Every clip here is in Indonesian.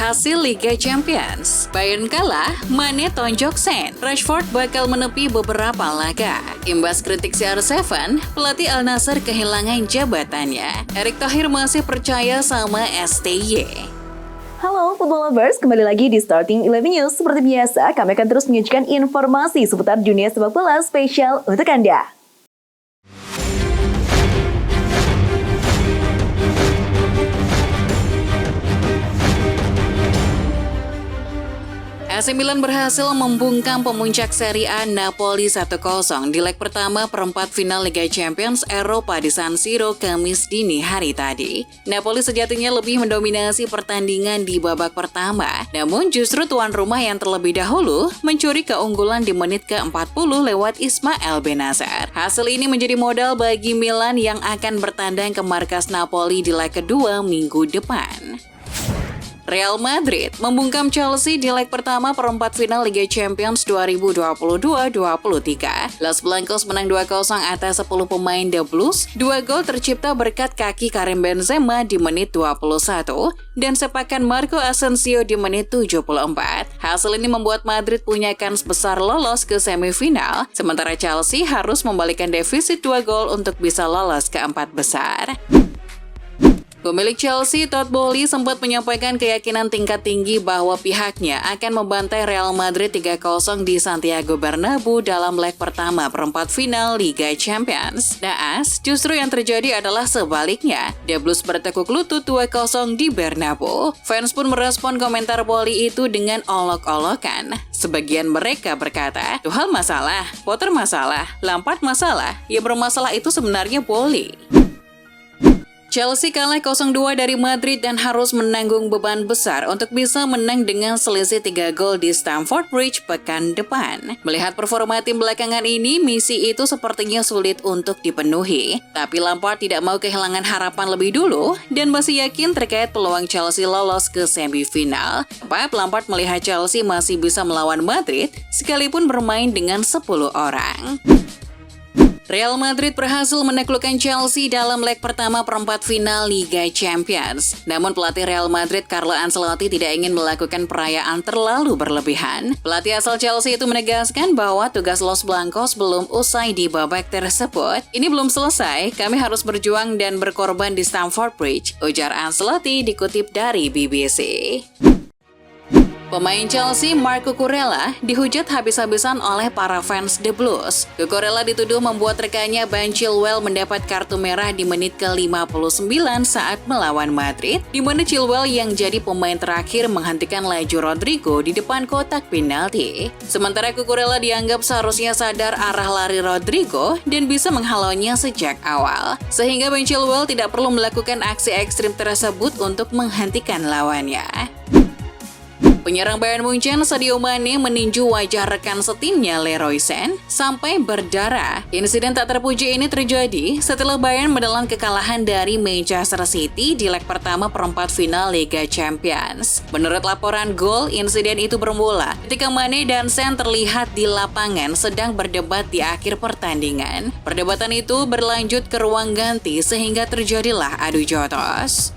Hasil Liga Champions, Bayern kalah, Mane tonjok Sen, Rashford bakal menepi beberapa laga. Imbas kritik CR7, pelatih Al Nassr kehilangan jabatannya. Erick Thohir masih percaya sama STY. Halo Football Lovers, kembali lagi di Starting 11 News. Seperti biasa, kami akan terus menyajikan informasi seputar dunia sepak bola spesial untuk Anda. AC Milan berhasil membungkam pemuncak Serie A Napoli 1-0 di leg pertama perempat final Liga Champions Eropa di San Siro Kamis dini hari tadi. Napoli sejatinya lebih mendominasi pertandingan di babak pertama, namun justru tuan rumah yang terlebih dahulu mencuri keunggulan di menit ke-40 lewat Ismail Bennacer. Hasil ini menjadi modal bagi Milan yang akan bertandang ke markas Napoli di leg kedua minggu depan. Real Madrid membungkam Chelsea di leg pertama perempat final Liga Champions 2022-23. Los Blancos menang 2-0 atas 10 pemain The Blues. 2 gol tercipta berkat kaki Karim Benzema di menit 21 dan sepakan Marco Asensio di menit 74. Hasil ini membuat Madrid punya kans besar lolos ke semifinal, sementara Chelsea harus membalikan defisit 2 gol untuk bisa lolos ke 4 besar. Pemilik Chelsea, Todd Boehly, sempat menyampaikan keyakinan tingkat tinggi bahwa pihaknya akan membantai Real Madrid 3-0 di Santiago Bernabeu dalam leg pertama perempat final Liga Champions. Naas, justru yang terjadi adalah sebaliknya. The Blues bertekuk lutut 2-0 di Bernabeu. Fans pun merespon komentar Boehly itu dengan olok-olokan. Sebagian mereka berkata, Tuchel masalah, Potter masalah, Lampard masalah. Yang bermasalah itu sebenarnya Boehly. Chelsea kalah 0-2 dari Madrid dan harus menanggung beban besar untuk bisa menang dengan selisih 3 gol di Stamford Bridge pekan depan. Melihat performa tim belakangan ini, misi itu sepertinya sulit untuk dipenuhi. Tapi Lampard tidak mau kehilangan harapan lebih dulu dan masih yakin terkait peluang Chelsea lolos ke semifinal. Sebab Lampard melihat Chelsea masih bisa melawan Madrid sekalipun bermain dengan 10 orang. Real Madrid berhasil menaklukkan Chelsea dalam leg pertama perempat final Liga Champions. Namun pelatih Real Madrid Carlo Ancelotti tidak ingin melakukan perayaan terlalu berlebihan. Pelatih asal Chelsea itu menegaskan bahwa tugas Los Blancos belum usai di babak tersebut. Ini belum selesai, kami harus berjuang dan berkorban di Stamford Bridge, ujar Ancelotti dikutip dari BBC. Pemain Chelsea Marco Cucurella dihujat habis-habisan oleh para fans The Blues. Cucurella dituduh membuat rekannya Ben Chilwell mendapat kartu merah di menit ke-59 saat melawan Madrid, di mana Chilwell yang jadi pemain terakhir menghentikan laju Rodrigo di depan kotak penalti. Sementara Cucurella dianggap seharusnya sadar arah lari Rodrigo dan bisa menghalaunya sejak awal, sehingga Ben Chilwell tidak perlu melakukan aksi ekstrim tersebut untuk menghentikan lawannya. Penyerang Bayern Munchen Sadio Mane meninju wajah rekan setimnya Leroy Sane sampai berdarah. Insiden tak terpuji ini terjadi setelah Bayern menelan kekalahan dari Manchester City di leg pertama perempat final Liga Champions. Menurut laporan Goal, insiden itu bermula ketika Mane dan Sane terlihat di lapangan sedang berdebat di akhir pertandingan. Perdebatan itu berlanjut ke ruang ganti sehingga terjadilah adu jotos.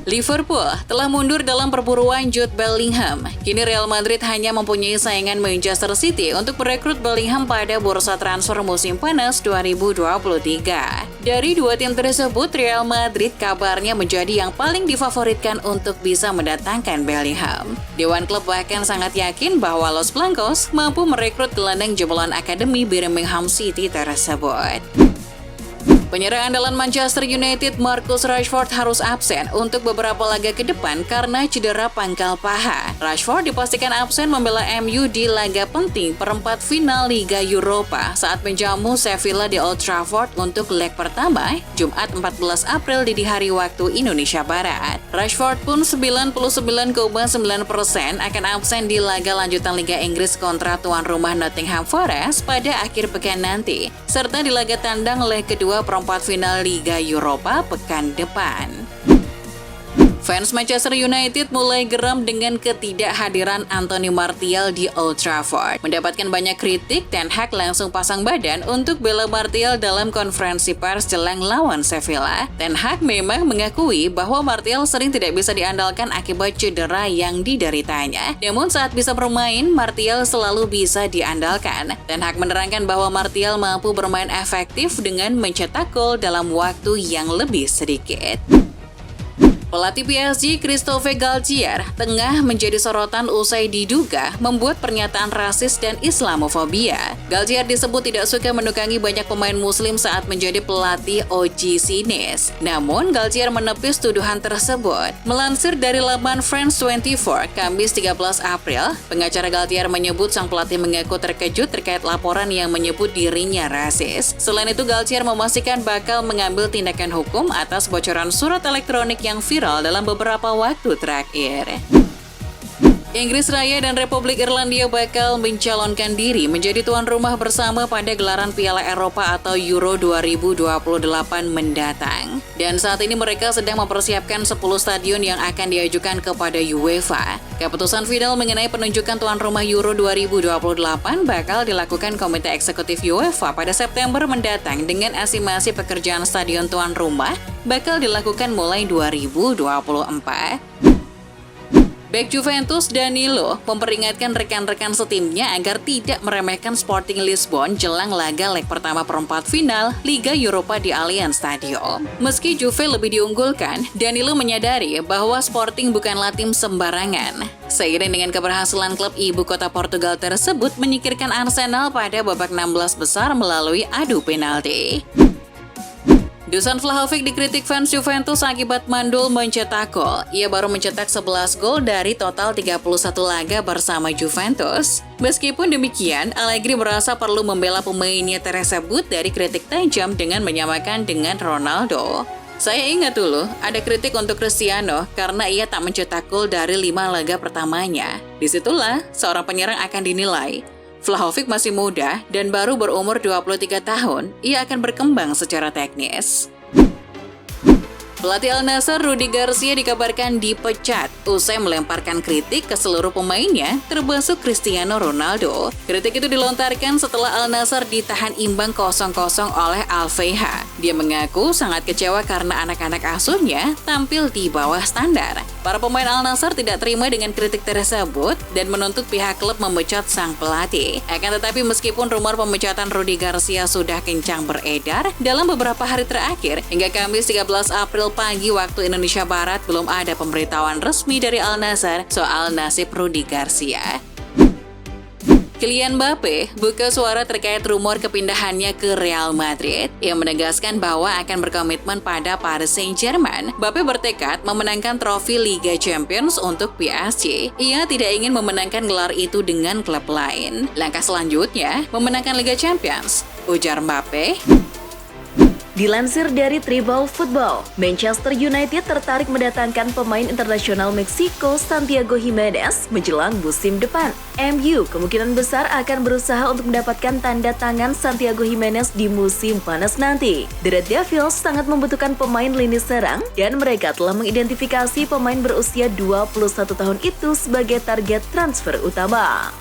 Liverpool telah mundur dalam perburuan Jude Bellingham. Kini Real Madrid hanya mempunyai saingan Manchester City untuk merekrut Bellingham pada bursa transfer musim panas 2023. Dari dua tim tersebut, Real Madrid kabarnya menjadi yang paling difavoritkan untuk bisa mendatangkan Bellingham. Dewan klub bahkan sangat yakin bahwa Los Blancos mampu merekrut gelandang jebolan akademi Birmingham City tersebut. Penyerang andalan Manchester United Marcus Rashford harus absen untuk beberapa laga ke depan karena cedera pangkal paha. Rashford dipastikan absen membela MU di laga penting perempat final Liga Eropa saat menjamu Sevilla di Old Trafford untuk leg pertama Jumat 14 April di hari waktu Indonesia Barat. Rashford pun 99,9% akan absen di laga lanjutan Liga Inggris kontra tuan rumah Nottingham Forest pada akhir pekan nanti, serta di laga tandang leg kedua perempat final Liga Eropa pekan depan. Fans Manchester United mulai geram dengan ketidakhadiran Anthony Martial di Old Trafford. Mendapatkan banyak kritik, Ten Hag langsung pasang badan untuk bela Martial dalam konferensi pers jelang lawan Sevilla. Ten Hag memang mengakui bahwa Martial sering tidak bisa diandalkan akibat cedera yang dideritanya. Namun saat bisa bermain, Martial selalu bisa diandalkan. Ten Hag menerangkan bahwa Martial mampu bermain efektif dengan mencetak gol dalam waktu yang lebih sedikit. Pelatih PSG Christophe Galtier tengah menjadi sorotan usai diduga membuat pernyataan rasis dan Islamofobia. Galtier disebut tidak suka menukangi banyak pemain muslim saat menjadi pelatih OGC Nice. Namun, Galtier menepis tuduhan tersebut. Melansir dari laman France 24, Kamis 13 April, pengacara Galtier menyebut sang pelatih mengaku terkejut terkait laporan yang menyebut dirinya rasis. Selain itu, Galtier memastikan bakal mengambil tindakan hukum atas bocoran surat elektronik yang viral dalam beberapa waktu terakhir. Inggris Raya dan Republik Irlandia bakal mencalonkan diri menjadi tuan rumah bersama pada gelaran Piala Eropa atau Euro 2028 mendatang. Dan saat ini mereka sedang mempersiapkan 10 stadion yang akan diajukan kepada UEFA. Keputusan final mengenai penunjukan tuan rumah Euro 2028 bakal dilakukan Komite Eksekutif UEFA pada September mendatang dengan estimasi pekerjaan stadion tuan rumah bakal dilakukan mulai 2024. Bek Juventus Danilo memperingatkan rekan-rekan setimnya agar tidak meremehkan Sporting Lisbon jelang laga leg pertama perempat final Liga Eropa di Allianz Stadium. Meski Juve lebih diunggulkan, Danilo menyadari bahwa Sporting bukanlah tim sembarangan. Seiring dengan keberhasilan klub ibu kota Portugal tersebut menyingkirkan Arsenal pada babak 16 besar melalui adu penalti. Dusan Vlahovic dikritik fans Juventus akibat mandul mencetak gol. Ia baru mencetak 11 gol dari total 31 laga bersama Juventus. Meskipun demikian, Allegri merasa perlu membela pemainnya tersebut dari kritik tajam dengan menyamakan dengan Ronaldo. Saya ingat dulu, ada kritik untuk Cristiano karena ia tak mencetak gol dari 5 laga pertamanya. Disitulah seorang penyerang akan dinilai. Vlahovic masih muda dan baru berumur 23 tahun, ia akan berkembang secara teknis. Pelatih Al Nassr Rudi Garcia dikabarkan dipecat usai melemparkan kritik ke seluruh pemainnya, termasuk Cristiano Ronaldo. Kritik itu dilontarkan setelah Al Nassr ditahan imbang 0-0 oleh Al-Feiha. Dia mengaku sangat kecewa karena anak-anak asuhnya tampil di bawah standar. Para pemain Al Nassr tidak terima dengan kritik tersebut dan menuntut pihak klub memecat sang pelatih. Akan tetapi meskipun rumor pemecatan Rudi Garcia sudah kencang beredar dalam beberapa hari terakhir, hingga Kamis 13 April pagi waktu Indonesia Barat belum ada pemberitahuan resmi dari Al Nassr soal nasib Rudi Garcia. Kylian Mbappe buka suara terkait rumor kepindahannya ke Real Madrid. Ia menegaskan bahwa akan berkomitmen pada Paris Saint-Germain. Mbappe bertekad memenangkan trofi Liga Champions untuk PSG. Ia tidak ingin memenangkan gelar itu dengan klub lain. Langkah selanjutnya, memenangkan Liga Champions, ujar Mbappe. Dilansir dari Tribal Football, Manchester United tertarik mendatangkan pemain internasional Meksiko Santiago Giménez menjelang musim depan. MU kemungkinan besar akan berusaha untuk mendapatkan tanda tangan Santiago Giménez di musim panas nanti. The Red Devils sangat membutuhkan pemain lini serang dan mereka telah mengidentifikasi pemain berusia 21 tahun itu sebagai target transfer utama.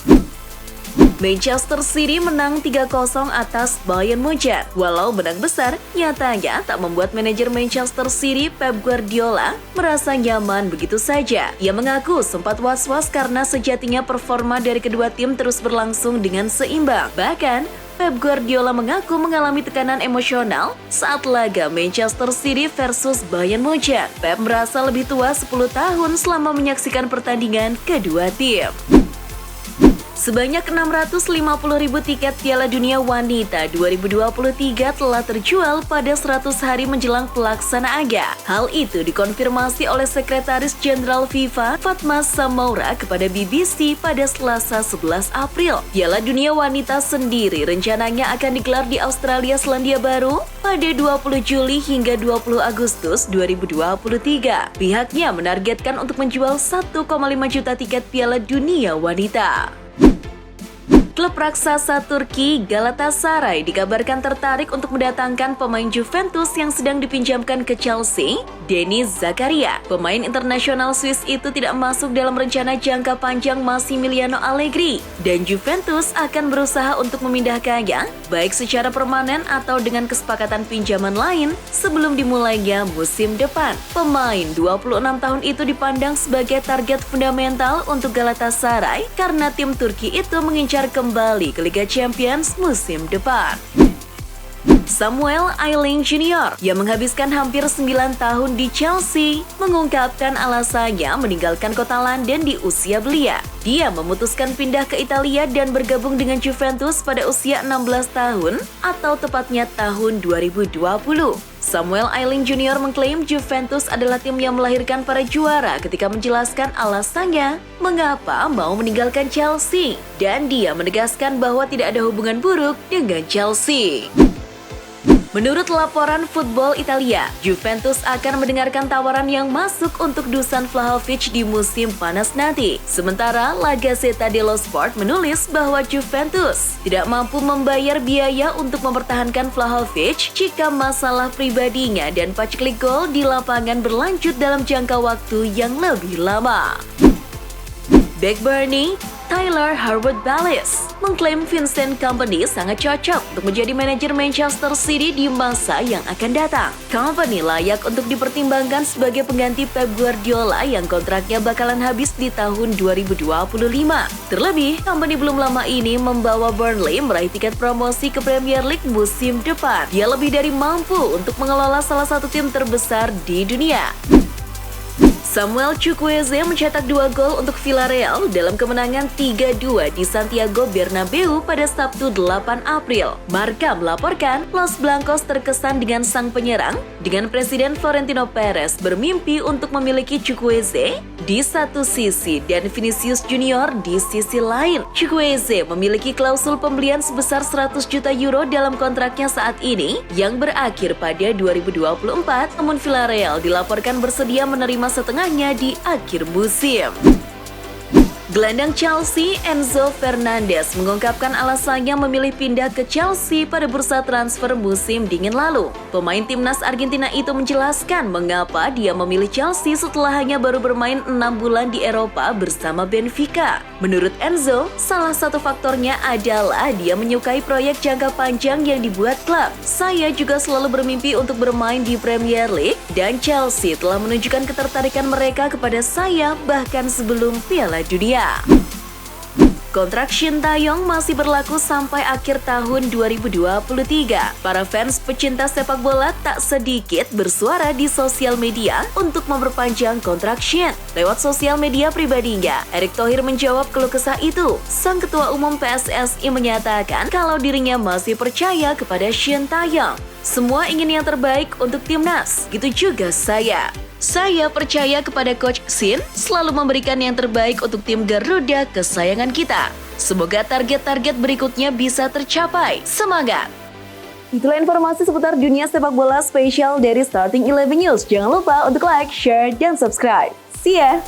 Manchester City menang 3-0 atas Bayern Munchen. Walau menang besar, nyatanya tak membuat manajer Manchester City Pep Guardiola merasa nyaman begitu saja. Ia mengaku sempat was-was karena sejatinya performa dari kedua tim terus berlangsung dengan seimbang. Bahkan, Pep Guardiola mengaku mengalami tekanan emosional saat laga Manchester City versus Bayern Munchen. Pep merasa lebih tua 10 tahun selama menyaksikan pertandingan kedua tim. Sebanyak 650.000 tiket Piala Dunia Wanita 2023 telah terjual pada 100 hari menjelang pelaksanaan. Hal itu dikonfirmasi oleh Sekretaris Jenderal FIFA Fatma Samoura kepada BBC pada Selasa 11 April. Piala Dunia Wanita sendiri rencananya akan digelar di Australia Selandia Baru pada 20 Juli hingga 20 Agustus 2023. Pihaknya menargetkan untuk menjual 1,5 juta tiket Piala Dunia Wanita. Klub raksasa Turki Galatasaray dikabarkan tertarik untuk mendatangkan pemain Juventus yang sedang dipinjamkan ke Chelsea, Denis Zakaria. Pemain internasional Swiss itu tidak masuk dalam rencana jangka panjang Massimiliano Allegri, dan Juventus akan berusaha untuk memindahkannya, baik secara permanen atau dengan kesepakatan pinjaman lain sebelum dimulainya musim depan. Pemain 26 tahun itu dipandang sebagai target fundamental untuk Galatasaray karena tim Turki itu mengincar kembali ke Liga Champions musim depan. Samuel Ayling Jr. yang menghabiskan hampir 9 tahun di Chelsea mengungkapkan alasannya meninggalkan kota London di usia belia. Dia memutuskan pindah ke Italia dan bergabung dengan Juventus pada usia 16 tahun atau tepatnya tahun 2020. Samuel Ayling Jr. mengklaim Juventus adalah tim yang melahirkan para juara ketika menjelaskan alasannya mengapa mau meninggalkan Chelsea, dan dia menegaskan bahwa tidak ada hubungan buruk dengan Chelsea. Menurut laporan Football Italia, Juventus akan mendengarkan tawaran yang masuk untuk Dusan Vlahovic di musim panas nanti. Sementara La Gazzetta dello Sport menulis bahwa Juventus tidak mampu membayar biaya untuk mempertahankan Vlahovic jika masalah pribadinya dan paceklik gol di lapangan berlanjut dalam jangka waktu yang lebih lama. Backburning Tyler Harwood-Bellis mengklaim Vincent Kompany sangat cocok untuk menjadi manajer Manchester City di masa yang akan datang. Kompany layak untuk dipertimbangkan sebagai pengganti Pep Guardiola yang kontraknya bakalan habis di tahun 2025. Terlebih, Kompany belum lama ini membawa Burnley meraih tiket promosi ke Premier League musim depan. Dia lebih dari mampu untuk mengelola salah satu tim terbesar di dunia. Samuel Chukwueze mencetak 2 gol untuk Villarreal dalam kemenangan 3-2 di Santiago Bernabeu pada Sabtu 8 April. Marca melaporkan Los Blancos terkesan dengan sang penyerang, dengan Presiden Florentino Perez bermimpi untuk memiliki Chukwueze di satu sisi dan Vinicius Junior di sisi lain. Chukwueze memiliki klausul pembelian sebesar 100 juta euro dalam kontraknya saat ini yang berakhir pada 2024, namun Villarreal dilaporkan bersedia menerima setengahnya di akhir musim. Gelandang Chelsea Enzo Fernandez mengungkapkan alasannya memilih pindah ke Chelsea pada bursa transfer musim dingin lalu. Pemain timnas Argentina itu menjelaskan mengapa dia memilih Chelsea setelah hanya baru bermain 6 bulan di Eropa bersama Benfica. Menurut Enzo, salah satu faktornya adalah dia menyukai proyek jangka panjang yang dibuat klub. Saya juga selalu bermimpi untuk bermain di Premier League dan Chelsea telah menunjukkan ketertarikan mereka kepada saya bahkan sebelum Piala Dunia. Kontrak Shin Tae-yong masih berlaku sampai akhir tahun 2023. Para fans pecinta sepak bola tak sedikit bersuara di sosial media untuk memperpanjang kontrak Shin. Lewat sosial media pribadinya, Erick Thohir menjawab keluh kesah itu. Sang ketua umum PSSI menyatakan kalau dirinya masih percaya kepada Shin Tae-yong. Semua ingin yang terbaik untuk timnas, gitu juga saya. Saya percaya kepada Coach Shin selalu memberikan yang terbaik untuk tim Garuda kesayangan kita. Semoga target-target berikutnya bisa tercapai. Semangat! Itulah informasi seputar dunia sepak bola spesial dari Starting 11 News. Jangan lupa untuk like, share, dan subscribe. See ya!